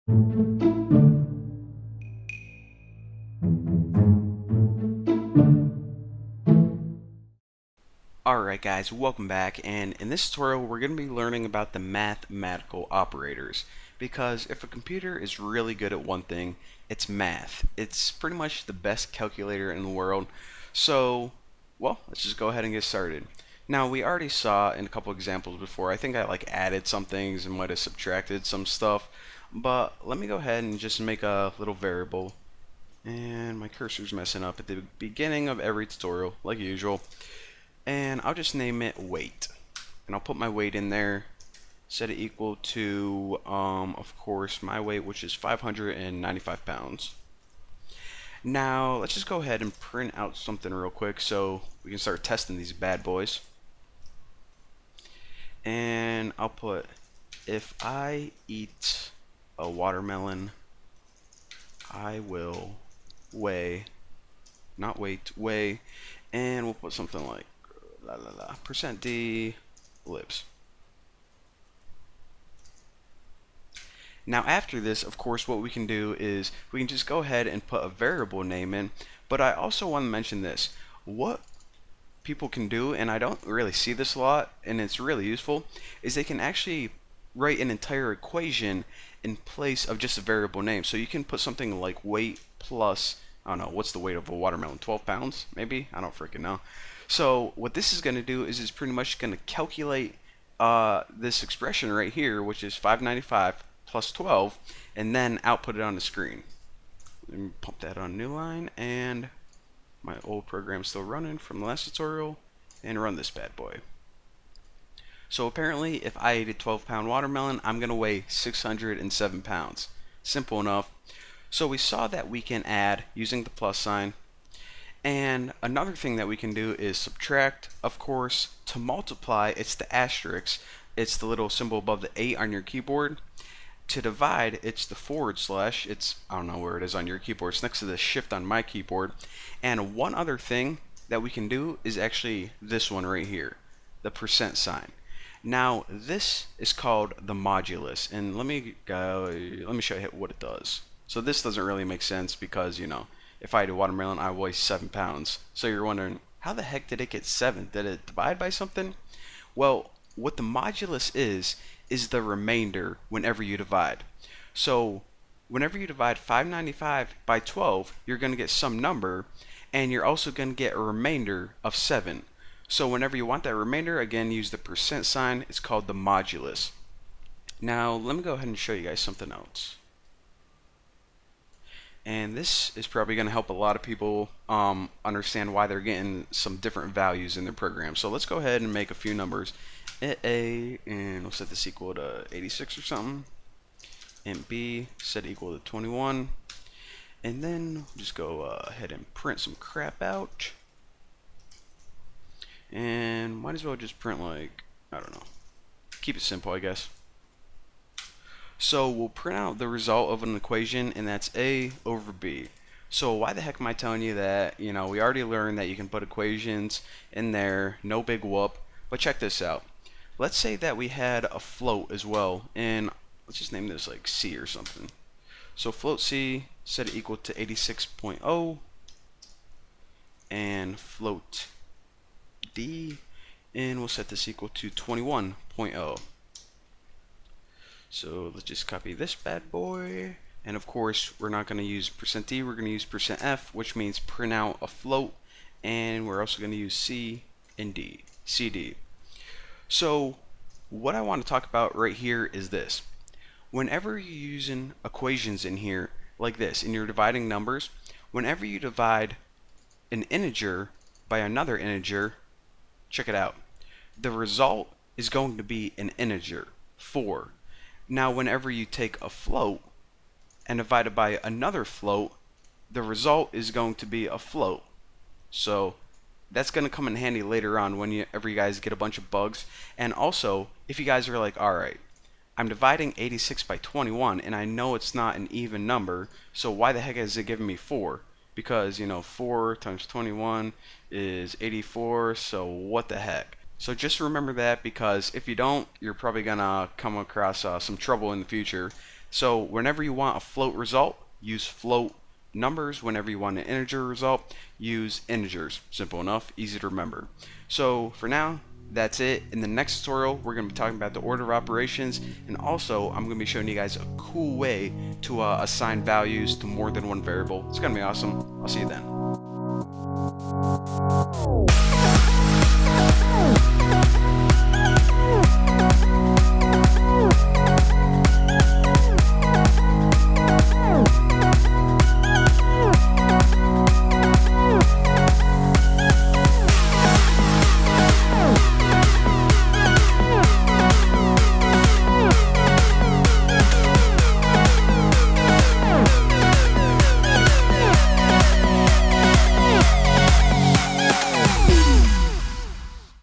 Alright guys, welcome back, and in this tutorial we're going to be learning about the mathematical operators, because if a computer is really good at one thing, it's math. It's pretty much the best calculator in the world. So, well, let's just go ahead and get started. Now, we already saw in a couple examples before, I think I added some things and might have subtracted some stuff, but let me go ahead and just make a little variable. And my cursor's messing up at the beginning of every tutorial, like usual. And I'll just name it weight, and I'll put my weight in there, set it equal to of course my weight, which is 595 pounds. Now let's just go ahead and print out something real quick so we can start testing these bad boys. And I'll put, if I eat a watermelon, I will weigh, not weight, weigh, and we'll put something like %d ellipse. Now after this, of course, what we can do is we can just go ahead and put a variable name in, but I also want to mention this. What people can do, and I don't really see this a lot, and it's really useful, is they can actually write an entire equation in place of just a variable name. So you can put something like weight plus, I don't know, what's the weight of a watermelon? 12 pounds, maybe? I don't freaking know. So what this is going to do is it's pretty much going to calculate this expression right here, which is 595 plus 12, and then output it on the screen. Let me pump that on a new line, and my old program's still running from the last tutorial, and run this bad boy. So apparently if I ate a 12-pound watermelon, I'm going to weigh 607 pounds. Simple enough. So we saw that we can add using the plus sign. And another thing that we can do is subtract. Of course, to multiply, it's the asterisk. It's the little symbol above the 8 on your keyboard. To divide, it's the /. It's, I don't know where it is on your keyboard. It's next to the shift on my keyboard. And one other thing that we can do is actually this one right here, the %sign. Now, this is called the modulus. And let me show you what it does. So this doesn't really make sense because, you know, if I ate a watermelon, I weigh 7 pounds. So you're wondering, how the heck did it get 7? Did it divide by something? Well, what the modulus is the remainder whenever you divide. So whenever you divide 595 by 12, you're going to get some number, and you're also going to get a remainder of 7. So whenever you want that remainder, again, use the %sign. It's called the modulus. Now, let me go ahead and show you guys something else. And this is probably going to help a lot of people understand why they're getting some different values in their program. So let's go ahead and make a few numbers. A, and we'll set this equal to 86 or something. And B, set equal to 21. And then we'll just go ahead and print some crap out. And might as well just print like, I don't know. Keep it simple, I guess. So we'll print out the result of an equation, and that's A over B. So why the heck am I telling you that? You know, we already learned that you can put equations in there, no big whoop. But check this out. Let's say that we had a float as well, and let's just name this like C or something. So float C, set it equal to 86.0, and float D, and we'll set this equal to 21.0. So let's just copy this bad boy, and of course we're not going to use %d, we're going to use %f, which means print out a float, and we're also going to use C and D, CD. So what I want to talk about right here is this. Whenever you're using equations in here like this, and you're dividing numbers, whenever you divide an integer by another integer, check it out. The result is going to be an integer, 4. Now, whenever you take a float and divide it by another float, the result is going to be a float. So that's going to come in handy later on whenever you guys get a bunch of bugs. And also, if you guys are like, alright, I'm dividing 86 by 21 and I know it's not an even number, so why the heck is it giving me 4? Because, you know, 4 times 21 is 84, so what the heck? So just remember that, because if you don't, you're probably gonna come across some trouble in the future. So whenever you want a float result, use float numbers. Whenever you want an integer result, use integers. Simple enough, easy to remember. So for now, that's it. In the next tutorial, we're going to be talking about the order of operations, and also I'm going to be showing you guys a cool way to assign values to more than one variable. It's going to be awesome. I'll see you then.